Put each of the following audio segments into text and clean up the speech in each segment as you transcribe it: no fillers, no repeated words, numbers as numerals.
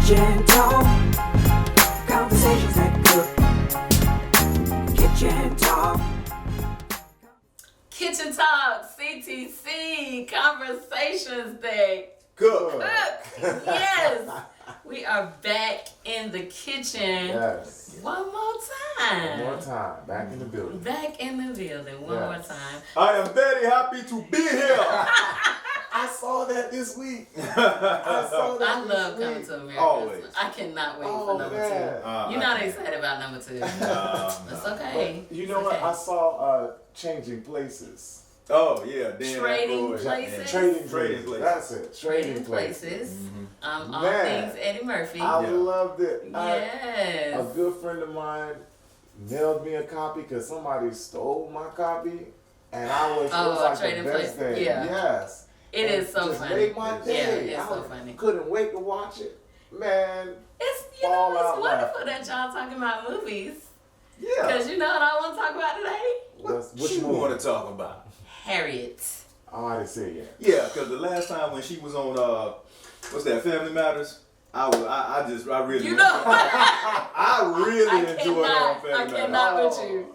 Kitchen talk, conversations that cook. Kitchen talk. Kitchen Talk CTC, conversations that Cook. Yes, we are back in the kitchen. Yes. One more time. One more time. Back in the building. Back in the building. One more time. I am very happy to be here. I saw that this week. I love coming to America. Always. I cannot wait for number two. You're not excited about number two. That's okay. But you know It's what? okay. I saw Changing Places. Oh yeah, Dan Trading Aykroyd. Places. Trading Places. Places. That's it. Trading Places. All Man, things Eddie Murphy. I Yeah. loved it. Yes. A good friend of mine mailed me a copy because somebody stole my copy, and it was like Trading the best Places. day. Yeah. Yes. It And is so just funny. made my day. Yeah, it's I so funny. couldn't wait to watch it. Man. It's Fall it's out wonderful that y'all talking about movies. Yeah. Cause you know what I want to talk about today? What you movie? want to talk about? Harriet. Oh, I didn't see it yet. Yeah, because the last time when she was on what's that, Family Matters, I really You know, I really enjoyed her on Family I Matters. cannot with you.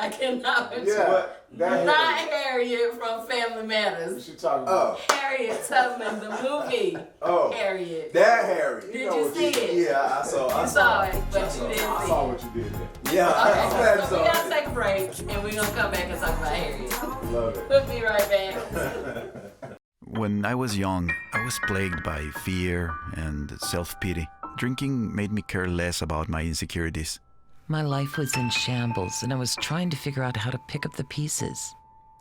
I cannot with Yeah. you. That Not Harriet from Family Matters. She talking about. Harriet Tubman, the movie. Oh, Harriet. that Harriet. Did know you what see you did. it? Yeah, I saw. You saw it, but you didn't I see saw it. what you did there. Yeah, I'm glad you Okay, so we saw gotta it. take a break, and we're gonna come back and talk about Harriet. Love it. We'll be right back. When I was young, I was plagued by fear and self-pity. Drinking made me care less about my insecurities. My life was in shambles, and I was trying to figure out how to pick up the pieces.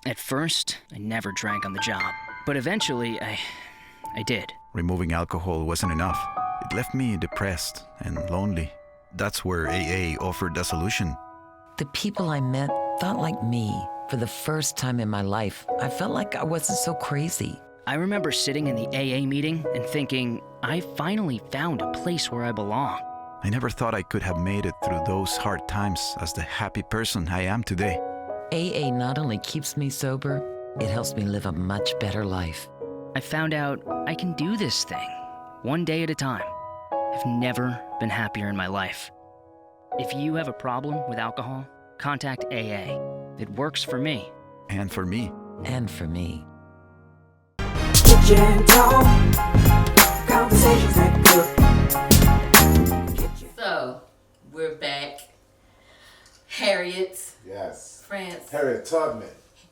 At first, I never drank on the job, but eventually I did. Removing alcohol wasn't enough. It left me depressed and lonely. That's where AA offered a solution. The people I met thought like me. For the first time in my life, I felt like I wasn't so crazy. I remember sitting in the AA meeting and thinking, I finally found a place where I belong. I never thought I could have made it through those hard times as the happy person I am today. AA not only keeps me sober, it helps me live a much better life. I found out I can do this thing, one day at a time. I've never been happier in my life. If you have a problem with alcohol, contact AA. It works for me. And for me. And for me. Kitchen talk, conversations that cook. So, we're back. Harriet, Yes. France. Harriet Tubman.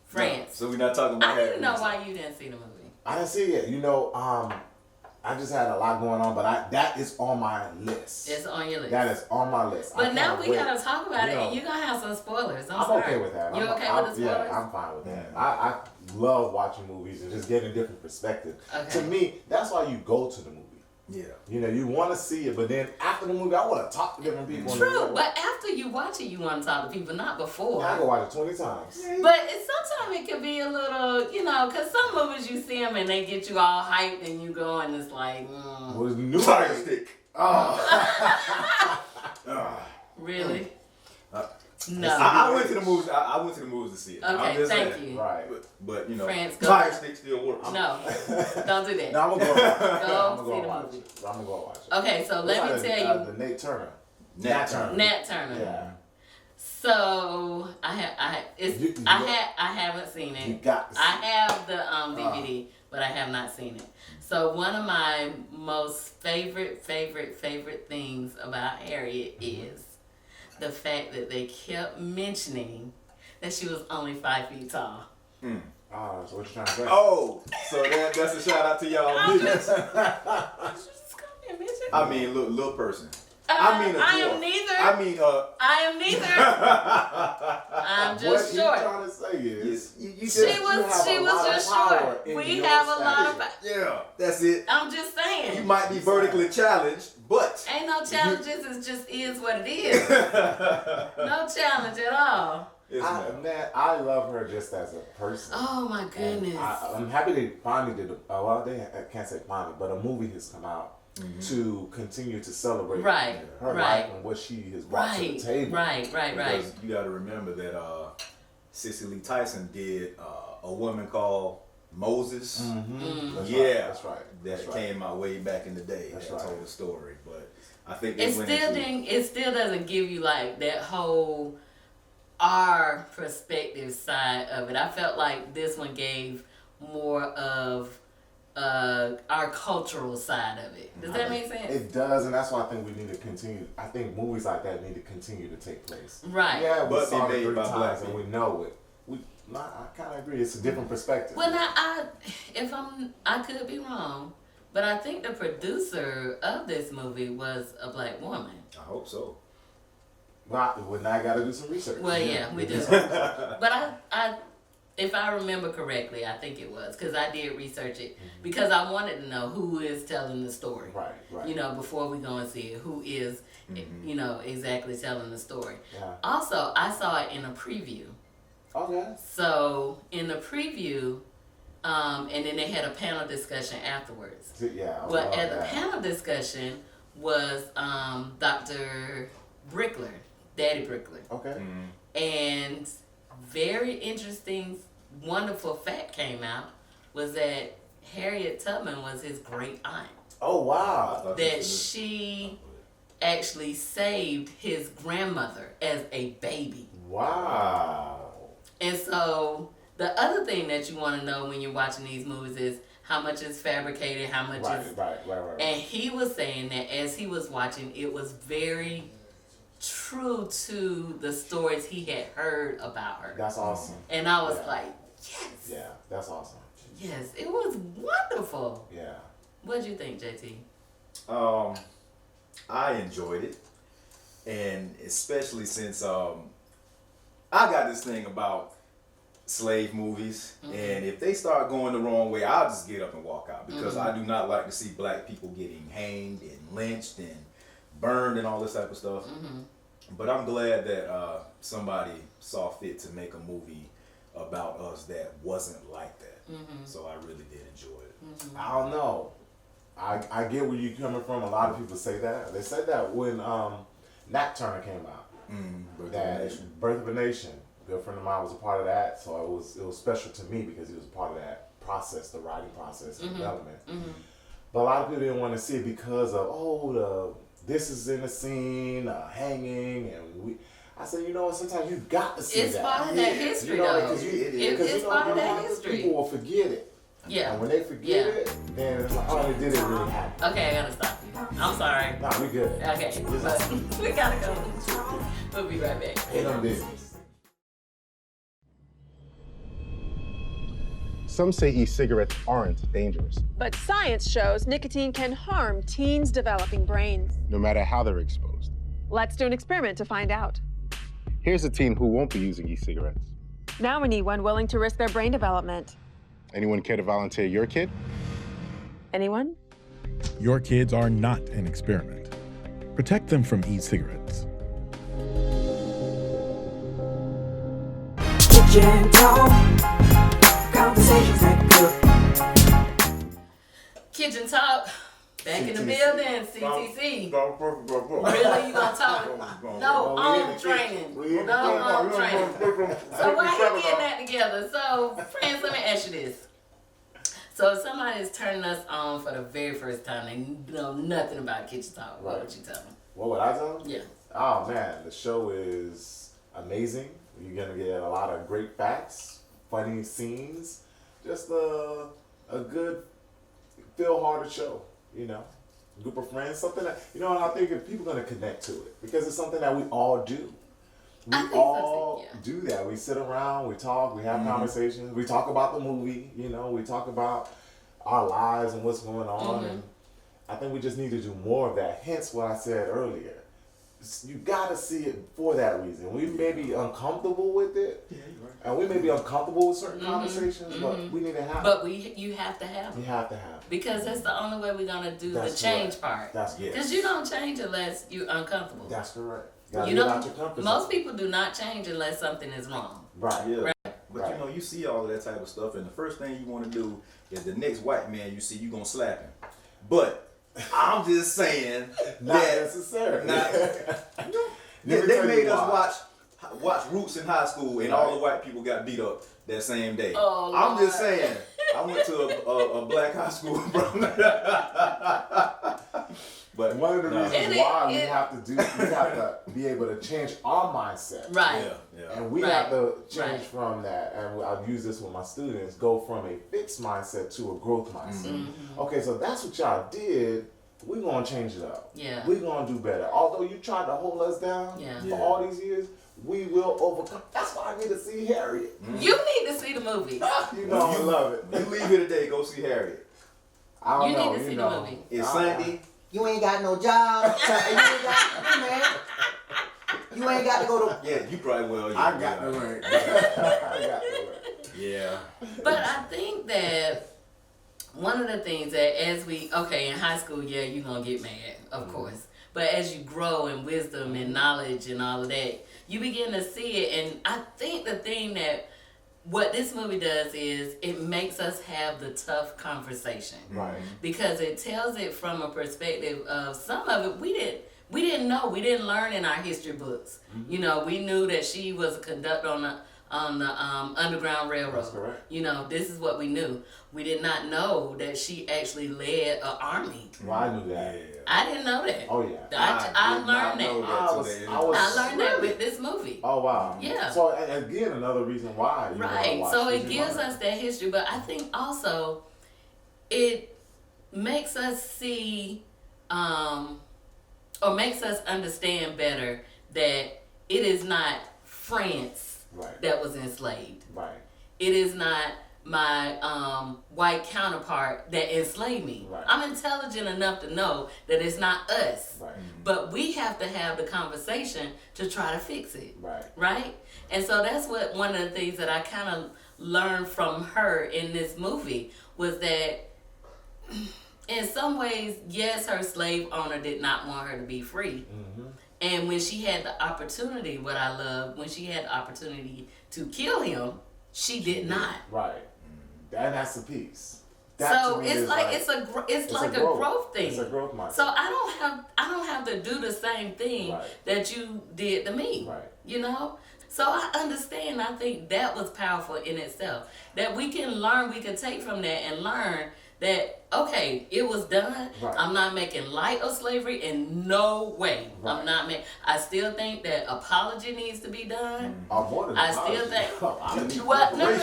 France. So we're not talking about I Harriet. didn't know why you didn't see the movie. I didn't see it yet. You know, I just had a lot going on, but that is on my list. It's on your list. That is on my list. I But now can't we wait. gotta talk about You it, know, and you're gonna have some spoilers. I'm I'm sorry. okay with that. You I'm- okay I'm- with the spoilers? Yeah, I'm fine with that. I love watching movies and just getting different perspectives. Okay. To me, that's why you go to the movie. Yeah. You know, you want to see it, but then after the movie, I want to talk to different people. True, but after you watch it, you want to talk to people, not before. I can watch it 20 times. But sometimes it could be a little, because some movies you see them and they get you all hyped and you go and it's like, Was new Fire stick. Oh. really? No. I went to the movies. I went to the movies to see it. Okay, I'm just thank saying. you. Right. But you know, France, go. fire stick still works. No, don't do that. Now I'm going to go watch it. Go I'm see going the to watch movie. it. I'm going to go watch it. Okay, so let me tell you. The Nate Turner. Nat Turner. Nat Turner. Yeah. So I haven't seen it. You got to see I have the DVD, but I have not seen it. So one of my most favorite things about Harriet is the fact that they kept mentioning that she was only 5 feet tall. Oh, so what you trying to say? Oh, so that's a shout out to y'all midgets. Just call me a midget. I mean, little person. I mean, a dwarf. I am neither. I am neither. I'm just what short. What trying to say is, She was just short. We have a lot of. Yeah, that's it. I'm just saying. You might be vertically challenged, but Ain't no challenges. It just is what it is. No challenge at all. Man, I love her just as a person. Oh my goodness. I'm happy they finally did. I can't say finally, but a movie has come out to continue to celebrate her life and what she has brought to the table. Right. because you got to remember that Cicely Tyson did a woman called Moses. That's Yeah, right. That's right. that came out way back in the day that told the story. But I think it still doesn't give you like that whole our perspective side of it. I felt like this one gave more of our cultural side of it. Does that make sense? It does, and that's why I think we need to continue. I think movies like that need to continue to take place. Right. Yeah, we but saw it made 3 by times black and people. we know it. I kind of agree. It's a different perspective. Well, now I could be wrong, but I think the producer of this movie was a black woman. I hope so. Well, now I got to do some research. Well, yeah, we do. But I, if I remember correctly, I think it was because I did research it because I wanted to know who is telling the story. Right. You know, before we go and see it, who is, you know, exactly telling the story. Yeah. Also, I saw it in a preview. Okay. So in the preview, and then they had a panel discussion afterwards. Yeah. But at the panel discussion was Dr. Brickler, Daddy Brickler. Okay. And very interesting, wonderful fact came out was that Harriet Tubman was his great aunt. Oh, wow. That she actually saved his grandmother as a baby. Wow. And so the other thing that you want to know when you're watching these movies is how much is fabricated, how much is... Right. And he was saying that as he was watching, it was very true to the stories he had heard about her. That's awesome. And I was like, yes. Yeah, that's awesome. Yes, it was wonderful. Yeah. What did you think, JT? I enjoyed it, and especially since I got this thing about slave movies, and if they start going the wrong way, I'll just get up and walk out because I do not like to see black people getting hanged and lynched and burned and all this type of stuff. But I'm glad that somebody saw fit to make a movie about us that wasn't like that. So I really did enjoy it. I don't know. I get where you're coming from. A lot of people say that. They said that when Nat Turner came out. Birth of a Nation. A good friend of mine was a part of that, so it was special to me because he was a part of that process, the writing process and development. But a lot of people didn't want to see it because of this is in the scene, hanging, and I said, you know what? Sometimes you got to see It's part of that history, though. It's part of that history. People will forget it. Yeah. And when they forget it, then it's like, oh, it didn't really happen. Okay, I gotta stop you. I'm sorry. Nah, we good. Okay, but we gotta go. We'll be right back. Hit on business. Some say e-cigarettes aren't dangerous, But science shows nicotine can harm teens' developing brains. no matter how they're exposed. Let's do an experiment to find out. Here's a teen who won't be using e-cigarettes. Now we need one willing to risk their brain development. Anyone care to volunteer your kid? Anyone? Your kids are not an experiment. Protect them from e-cigarettes. Kitchen talk, conversations that cook. Kitchen talk. Back in the building, CTC. Really? You gonna talk? No, home training. No, home training. So why you getting that together? So, friends, let me ask you this. So if somebody is turning us on for the very first time, they know nothing about kitchen talk, what would you tell them? What would I tell them? Yeah. Oh man, the show is amazing. You're gonna get a lot of great facts, funny scenes, just a good, feel-hearted show. You know, group of friends, something that, you know, and I think if people are gonna connect to it because it's something that we all do. We all do that. We sit around, we talk, we have conversations, we talk about the movie, you know, we talk about our lives and what's going on. And I think we just need to do more of that. Hence what I said earlier. You gotta see it for that reason. We may be uncomfortable with it, and we may be uncomfortable with certain conversations, but we need to have. But you have to have it. You have to have it. Because that's the only way we're gonna do That's the change correct. part. That's Because you don't change unless you're uncomfortable. That's correct. Gotta You get know, out your comfort most zone. people do not change unless something is wrong. Right. Yeah. Right. But you know, you see all of that type of stuff, and the first thing you want to do is the next white man you see, you gonna slap him. But I'm just saying Not necessarily. They made us watch Roots in high school, and all the white people got beat up that same day. Oh, I'm Lord. just saying, I went to a black high school, bro. But one of the reasons why we have to be able to change our mindset. Right. Yeah. And we have to change from that. And I've used this with my students, go from a fixed mindset to a growth mindset. Mm-hmm. Okay, so that's what y'all did. We're going to change it up. Yeah. We're going to do better. Although you tried to hold us down for all these years, we will overcome. That's why I need to see Harriet. Mm-hmm. You need to see the movie. You know, I love it. You leave here today, go see Harriet. I don't know. Need to see the movie. It's Sunday. You ain't got no job. You ain't got to go to. Yeah, you probably will. Yeah, I got to work. I got to work. Yeah. But I think that one of the things that in high school, you're going to get mad, of course. But as you grow in wisdom and knowledge and all of that, you begin to see it. And I think the thing that what this movie does is it makes us have the tough conversation. Right. Because it tells it from a perspective of some of it we didn't know. We didn't learn in our history books. Mm-hmm. You know, we knew that she was a conductor on the Underground Railroad. That's correct. You know, this is what we knew. We did not know that she actually led an army. Well, I knew that. I didn't know that. Oh, yeah. I learned that. I learned that with this movie. Oh, wow. Yeah. So, again, another reason why. Right. So it gives us that history. But I think also it makes us see or makes us understand better that it is not France that was enslaved. Right. It is not my white counterpart that enslaved me. Right. I'm intelligent enough to know that it's not us. Right. But we have to have the conversation to try to fix it. Right. Right? And so that's what one of the things that I kind of learned from her in this movie was that in some ways, yes, her slave owner did not want her to be free. Mm-hmm. And when she had the opportunity, what I love, when she had the opportunity to kill him, she did not. Right. And that's the piece. So it's like it's a growth thing. It's a growth mindset. So I don't have to do the same thing that you did to me. Right. You know? So I understand. I think that was powerful in itself. That we can learn, we can take from that and learn that, okay, it was done. Right. I'm not making light of slavery in no way. Right. I'm not making. I still think that apology needs to be done. I still think. Well, no.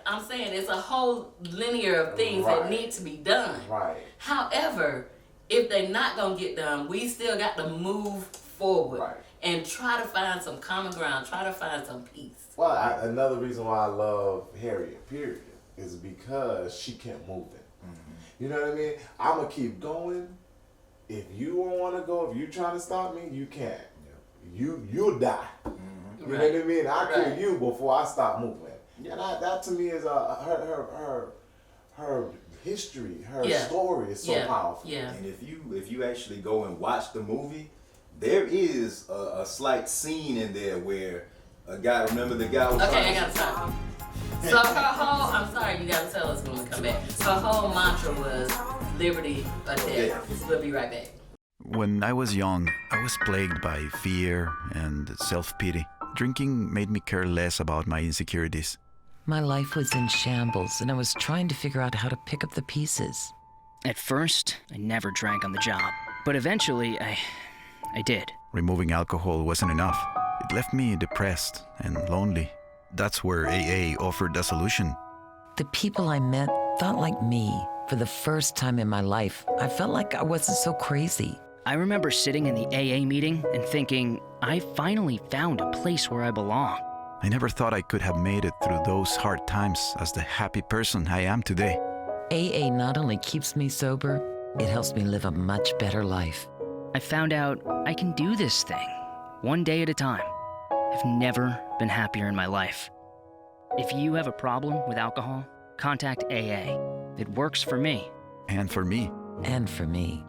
I'm saying it's a whole linear of things that need to be done. Right. However, if they're not gonna get done, we still got to move forward and try to find some common ground. Try to find some peace. Well, another reason why I love Harriet, period, is because she kept moving. Mm-hmm. You know what I mean? I'm going to keep going. If you don't want to go, if you're trying to stop me, you can't. Yeah. You'll die. Mm-hmm. You know what I mean? I'll kill you before I stop moving. Yeah. And that to me is her history, her story is so powerful. Yeah. And if you actually go and watch the movie, there is a slight scene in there where a guy, remember the guy was I gotta stop. So her whole, I'm sorry, you gotta tell us when we come back. Her whole mantra was liberty or death. We'll be right back. When I was young, I was plagued by fear and self-pity. Drinking made me care less about my insecurities. My life was in shambles, and I was trying to figure out how to pick up the pieces. At first, I never drank on the job, but eventually I did. Removing alcohol wasn't enough. It left me depressed and lonely. That's where AA offered a solution. The people I met thought like me. For the first time in my life, I felt like I wasn't so crazy. I remember sitting in the AA meeting and thinking, I finally found a place where I belong. I never thought I could have made it through those hard times as the happy person I am today. AA not only keeps me sober, it helps me live a much better life. I found out I can do this thing, one day at a time. I've never been happier in my life. If you have a problem with alcohol, contact AA. It works for me. And for me. And for me.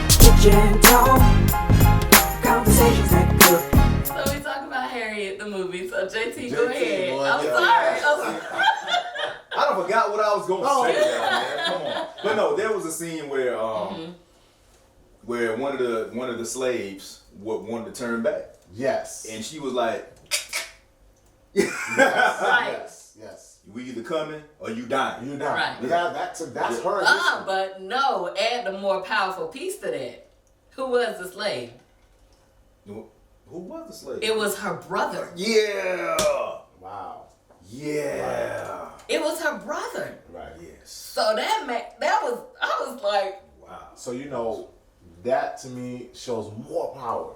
Kitchen talk, conversations that cook. So we talk about Harriet, the movie. So JT, go ahead. I'm sorry. I done forgot what I was going to say now, man. Come on. But no, there was a scene where where one of the slaves wanted to turn back. Yes. And she was like, yes. We either coming or you dying. You die. Right. Yeah, that's her. But no, add the more powerful piece to that. Who was the slave? Who was the slave? It was her brother. Yeah. Wow. Yeah. It was her brother. Right. Yes. So I was like, Wow. So that to me shows more power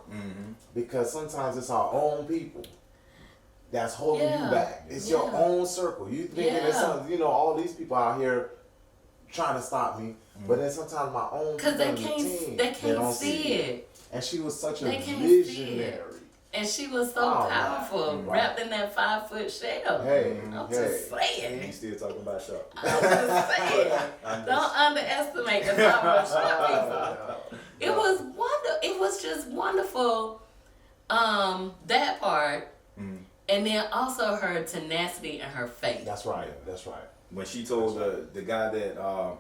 because sometimes it's our own people that's holding you back. It's your own circle. You thinking it's something, all these people out here trying to stop me, but then sometimes my own because they they can't see it. And she was such a They can't see visionary. it. And she was so powerful, wrapped in that 5-foot shell. Hey, I'm just saying. You still talking about shop? I'm just saying. Don't underestimate the power of shop people. It was It was just wonderful. That part, and then also her tenacity and her faith. That's right. When she told the guy that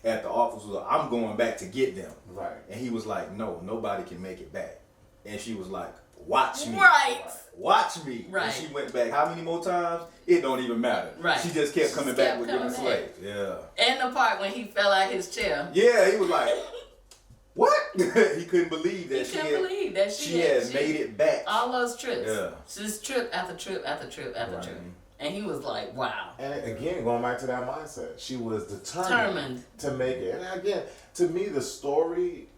at the office was like, I'm going back to get them. Right. And he was like, no, nobody can make it back. And she was like, watch me. Right. Watch me. Right. And she went back how many more times? It don't even matter. Right. She just kept coming back with different coming back. slaves. Yeah. And the part when he fell out his chair. Yeah, he was like, what? He couldn't believe that He couldn't believe that she had made it back. All those trips. Yeah. Just trip after trip after trip after trip. And he was like, wow. And again, going back to that mindset, she was determined to make it. And again, to me, her story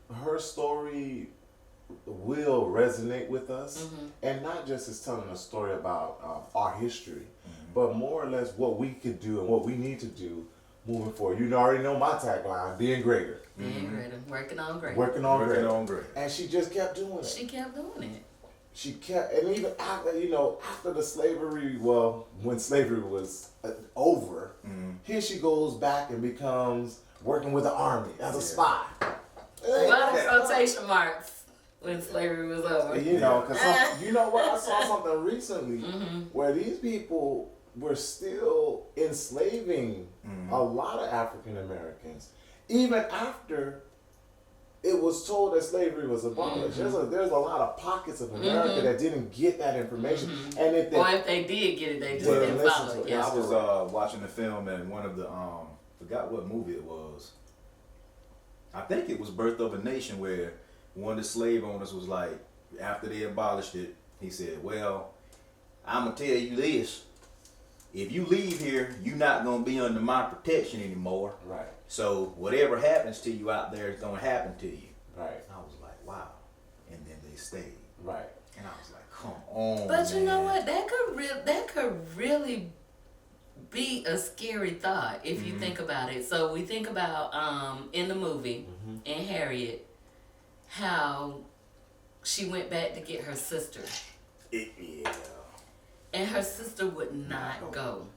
will resonate with us. And not just as telling a story about our history, but more or less what we could do and what we need to do moving forward. You already know my tagline, being greater. Being greater. Working on greater. Working on greater. And she just kept doing it. She kept doing it. She kept, and even after, after the slavery, when slavery was over, here she goes back and becomes working with the army as a spy. A lot of quotation marks when slavery was over. Because you know what? I saw something recently where these people were still enslaving a lot of African Americans, even after it was told that slavery was abolished. There's a lot of pockets of America that didn't get that information, and if they did get it, they just didn't follow it. I was watching the film, and one of the forgot what movie it was. I think it was Birth of a Nation, where one of the slave owners was like, after they abolished it, he said, "Well, I'm gonna tell you this: if you leave here, you're not gonna be under my protection anymore. Right. So whatever happens to you out there is gonna happen to you." Right. And I was like, wow. And then they stayed. Right. And I was like, come on. But you man. know what? That could really be a scary thought if you think about it. So we think about in the movie in Harriet how she went back to get her sister. Yeah. And her sister would not go.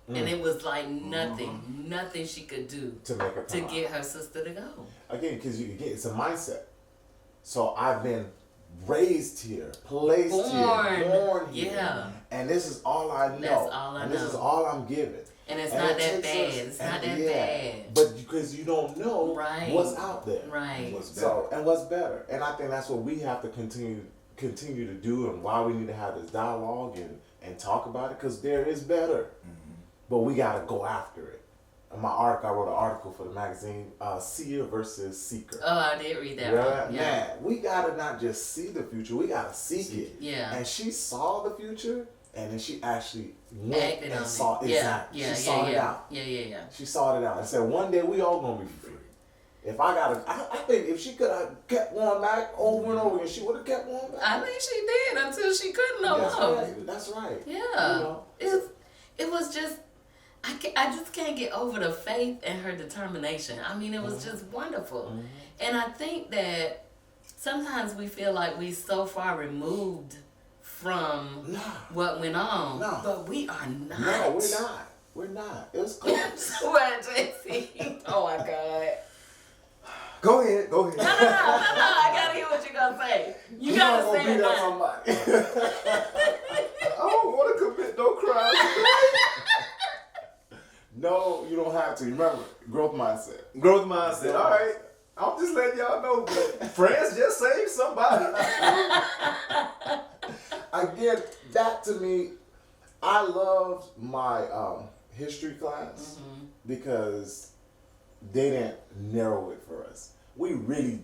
And it was like nothing she could do to make her to get her sister to go. Again, because it's a mindset. So I've been raised here, placed here, born here. Yeah. And this is all I know. That's all I know. This is all I'm given. And it's not that bad. It's not that bad. But because you don't know what's out there. Right. What's better. And I think that's what we have to continue to do, and why we need to have this dialogue and talk about it, because there is better. But we got to go after it. In my article, I wrote an article for the magazine, Seer versus Seeker. Oh, I did read that one. Yeah. Man, we got to not just see the future, we got to seek it. Yeah. And she saw the future, and then she actually went Acted and on saw it. exactly. Yeah. She saw it out. Yeah. She saw it out and said, one day we all going to be free. If I think if she could have kept going back over and over again, she would have kept going back. I think she did until she couldn't no more. That's right. Yeah. It was just, I just can't get over the faith and her determination. I mean, it was just wonderful. And I think that sometimes we feel like we so far removed from what went on. No. But we are not. No, we're not. We're not. It was close. What, JC? Oh my God. Go ahead. No. I gotta hear what you're gonna say. You gotta say it now. I don't want to commit no crimes. No, you don't have to. Remember, growth mindset. Growth mindset. All right. I'm just letting y'all know, but friends just saved somebody. Again, that to me, I loved my history class because they didn't narrow it for us. We really,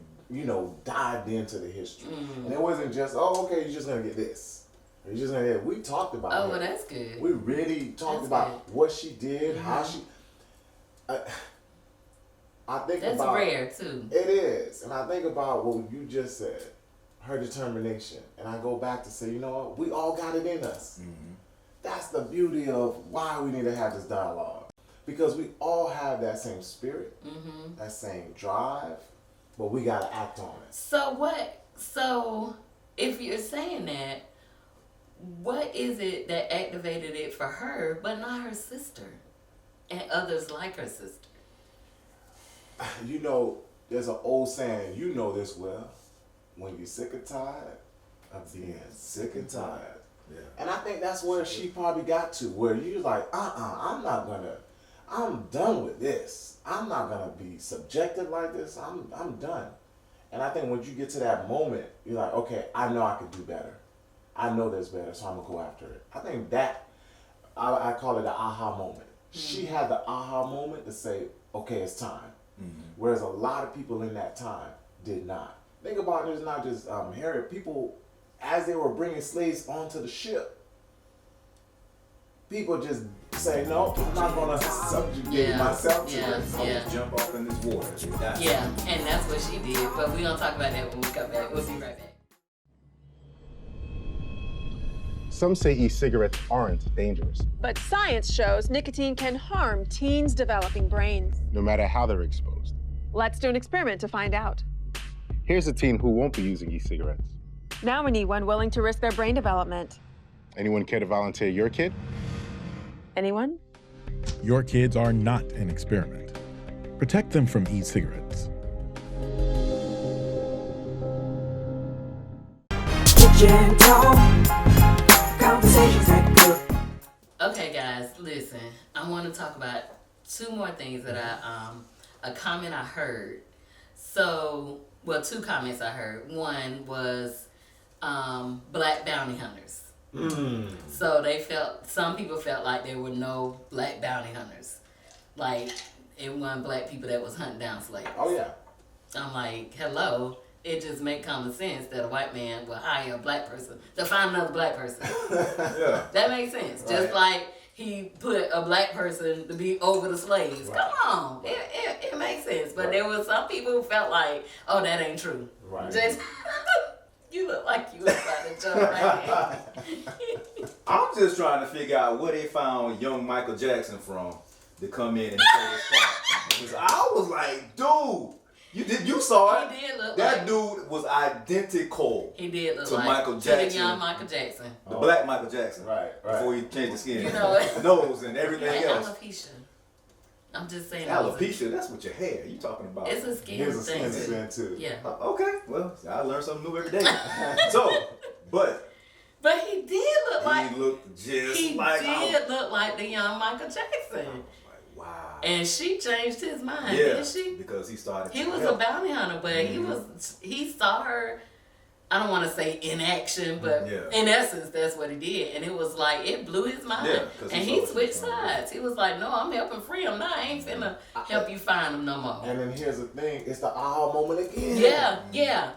dived into the history. And it wasn't just, okay, you're just going to get this. You're just going to get We talked about it. Oh, well, that's good. We really talked about what she did, how she... I think that's about... That's rare, too. It is. And I think about what you just said, her determination. And I go back to say, you know what? We all got it in us. That's the beauty of why we need to have this dialogue. Because we all have that same spirit, that same drive, but we got to act on it. So if you're saying that, what is it that activated it for her, but not her sister and others like her sister? There's an old saying, you know this well, when you're sick and tired of being sick and tired. Yeah. And I think that's where she probably got to, where you're like, I'm done with this. I'm not gonna be subjected like this. I'm done. And I think when you get to that moment, you're like, okay, I know I could do better. I know there's better, so I'm gonna go after it. I think that, I call it the aha moment. She had the aha moment to say, okay, it's time. Whereas a lot of people in that time did not. Think about it, it's not just Harriet. People, as they were bringing slaves onto the ship, people just say, no, I'm not going to subjugate myself to this. I'm going to jump off in this water. And that's what she did. But we're going to talk about that when we come back. We'll be right back. Some say e-cigarettes aren't dangerous, But science shows nicotine can harm teens' developing brains. no matter how they're exposed. Let's do an experiment to find out. Here's a teen who won't be using e-cigarettes. Now we need one willing to risk their brain development. Anyone care to volunteer your kid? Anyone? Your kids are not an experiment. Protect them from e-cigarettes. Kitchen talk, conversations that cook. Okay, guys, listen. I want to talk about two more things that a comment I heard. So, well, two comments I heard. One was black bounty hunters. So some people felt like there were no black bounty hunters. Like, it wasn't black people that was hunting down slaves. Oh, yeah. I'm like, hello. It just make common sense that a white man will hire a black person to find another black person. Yeah. That makes sense. Right. Just like he put a black person to be over the slaves. Right. Come on. It makes sense. But there were some people who felt like, oh, that ain't true. Right. Just, you look like you was about to jump right in. I'm just trying to figure out where they found young Michael Jackson from to come in and play this part. Because I was like, dude. You saw it. He did look that like dude was identical. He did look to like Michael Jackson. To the young Michael Jackson. The black Michael Jackson. Right. Before he changed his skin. You know, nose and everything like else. alopecia. I'm just saying. Alopecia, that's what your hair. You talking about? It's a skin Here's a thing. skin too. Yeah. Okay. Well, I learn something new every day. But he did look like. He looked just like. He did look like the young Michael Jackson. Wow. And she changed his mind, yeah, didn't she? Because he started. He was a bounty hunter, but he saw her. I don't want to say in action, but in essence, that's what he did, and it was like it blew his mind. Yeah, and he switched sides. He was like, "No, I'm helping free him. No, I ain't finna help you find him no more." And then here's the thing: it's the aha moment again. Yeah.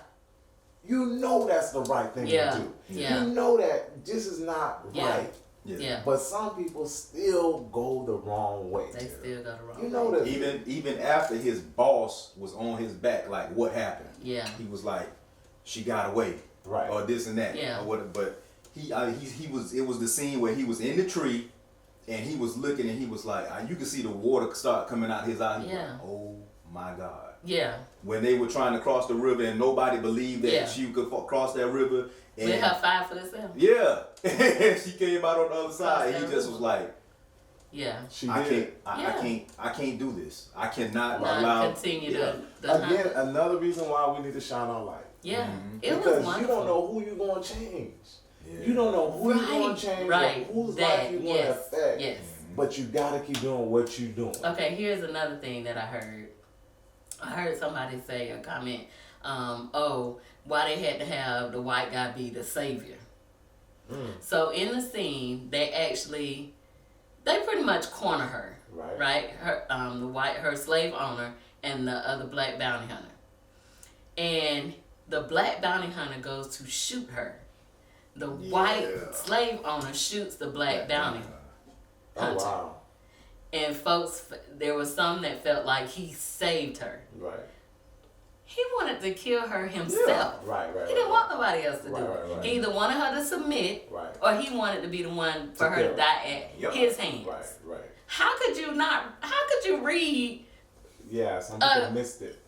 You know that's the right thing to do. Yeah. You know that this is not right. Yeah. But some people still go the wrong way. They still go the wrong way. You know that. Even after his boss was on his back, like what happened? Yeah. He was like, she got away, right? Or this and that, yeah. Or what? But he was. It was the scene where he was in the tree, and he was looking, and he was like, you could see the water start coming out his eye. He was like, oh my God. Yeah. When they were trying to cross the river, and nobody believed that she could cross that river. And with her 5'7". Yeah. She came out on the other side. He just was like, yeah. I can't do this. I cannot allow. Continue to again, another reason why we need to shine our light. Yeah. It was wonderful. Because you don't know who you're going to change. Yeah. You don't know who you're going to change or whose life you're going to affect. Yes. But you got to keep doing what you're doing. Okay, here's another thing that I heard. I heard somebody say a comment, why they had to have the white guy be the savior. So in the scene, they pretty much corner her, right? Her, her slave owner and the other black bounty hunter. And the black bounty hunter goes to shoot her. The white slave owner shoots the black bounty hunter. Oh, wow. And folks, there was some that felt like he saved her. Right. He wanted to kill her himself. Right. He didn't want nobody else to do it. He either wanted her to submit, or he wanted to be the one for her to die at his hands. Right. How could you read? Yeah, some people missed it.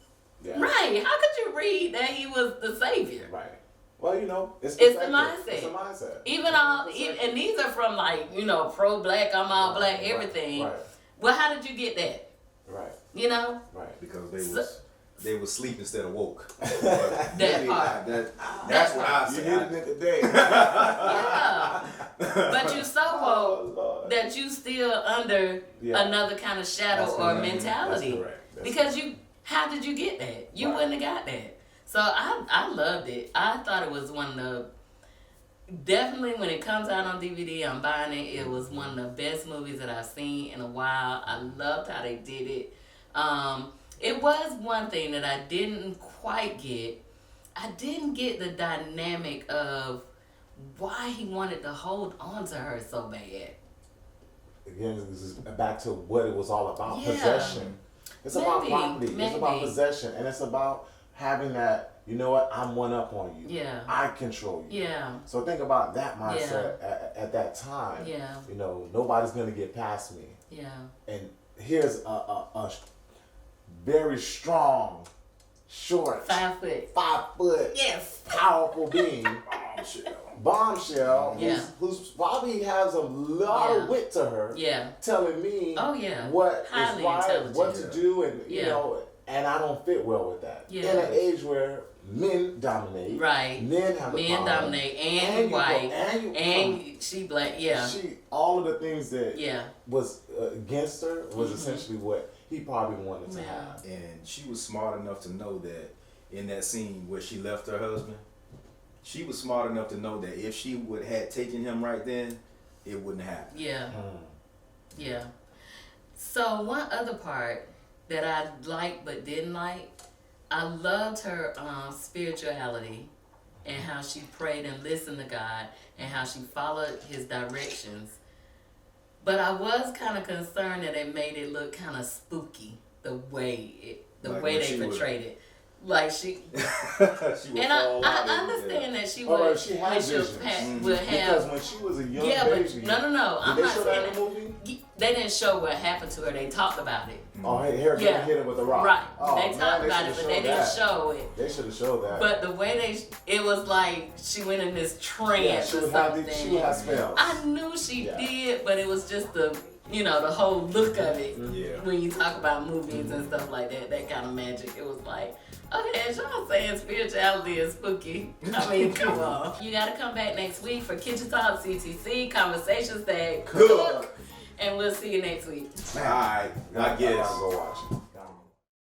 Yeah. Right. How could you read that he was the savior? Right. Well, it's the mindset. It's the mindset. And these are from pro-black, I'm all black, everything. Right. Well, how did you get that? Right. Right. Because they was sleep instead of woke. That part. That's what I said. You hit it in the day. Yeah. But you so woke that you still under another kind of shadow or mentality. That's correct. Because how did you get that? You wouldn't have got that. So I loved it. I thought it was one of the, definitely when it comes out on DVD, I'm buying it. It was one of the best movies that I've seen in a while. I loved how they did it. It was one thing that I didn't quite get. I didn't get the dynamic of why he wanted to hold on to her so bad. Again, this is back to what it was all about. Possession. It's about property. It's about possession. And it's about having that, you know what, I'm one up on you. Yeah. I control you. Yeah. So think about that mindset at that time. Yeah. Nobody's going to get past me. Yeah. And here's a very strong, short, 5 foot. 5 foot, yes, powerful being, bombshell, who's probably has a lot of wit to her, telling me what highly is right, intelligent. what to do, and and I don't fit well with that. In an age where men dominate, men have the power, dominate, and you white, and she black, she all of the things that was against her was essentially what he probably wanted to have. And she was smart enough to know that in that scene where she left her husband, she was smart enough to know that if she would have taken him right then, it wouldn't happen. Yeah. So one other part that I liked but didn't like, I loved her spirituality and how she prayed and listened to God and how she followed his directions. But I was kind of concerned that it made it look kind of spooky, the way they portrayed it. Like she and I understand that she would. She had visions. Would have, because when she was a young baby. But no. I'm Did they not show saying that in the movie? They didn't show what happened to her. They talked about it. Oh, Harriet hit her with a rock. Right. Oh, they talked about it, but they didn't show it. They should have showed that. But the way it was like she went in this trance or something. She would have spells. I knew she did, but it was just the whole look of it. When you talk about movies and stuff like that kind of magic, it was like, okay, as y'all saying spirituality is spooky. I mean, come on. You gotta come back next week for Kitchen Talk CTC, conversations that cook. And we'll see you next week. All right, I guess. I'll go watch it.